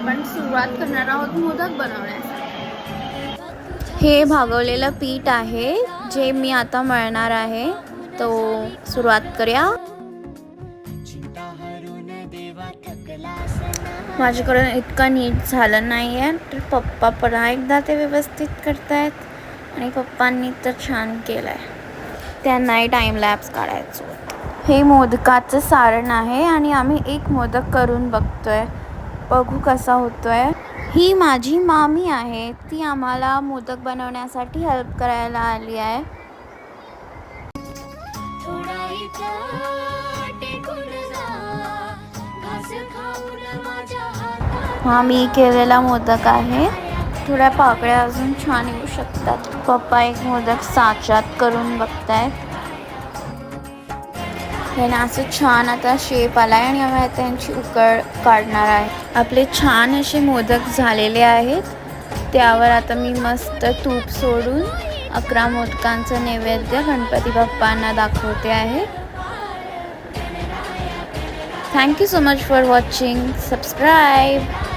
आपण सुरुवात करणार आहोत मोदक बनवण्यासाठी. हे भागवलेलं पीठ आहे जे मी आता मळणार आहे. तो सुरुवात करूया. माझ्याकडून इतकं नीट झालं नाही आहे, तर पप्पा पुन्हा एकदा ते व्यवस्थित करतायत आणि पप्पांनी तर छान केलं आहे. त्यांनाही टाईम लॅप्स काढायचो. हे मोदकाचं सारण आहे आणि आम्ही एक मोदक करून बघतोय, बघू कसा होतोय. ही माझी मामी आहे, ती आम्हाला मोदक बनवण्यासाठी हेल्प करायला आली आहे. हा मी केलेला मोदक आहे. थोड्या पाकळ्या अजून छान येऊ शकतात. पप्पा एक मोदक साच्यात करून बघतायत. हे ना असं छान आता शेप आलाय आणि आम्ही आता यांची उकळ काढणार आहे. आपले छान असे मोदक झालेले आहेत. त्यावर आता मी मस्त तूप सोडून 11 मोदकांचं नैवेद्य गणपती बाप्पांना दाखवते आहे. Thank you so much for watching. Subscribe.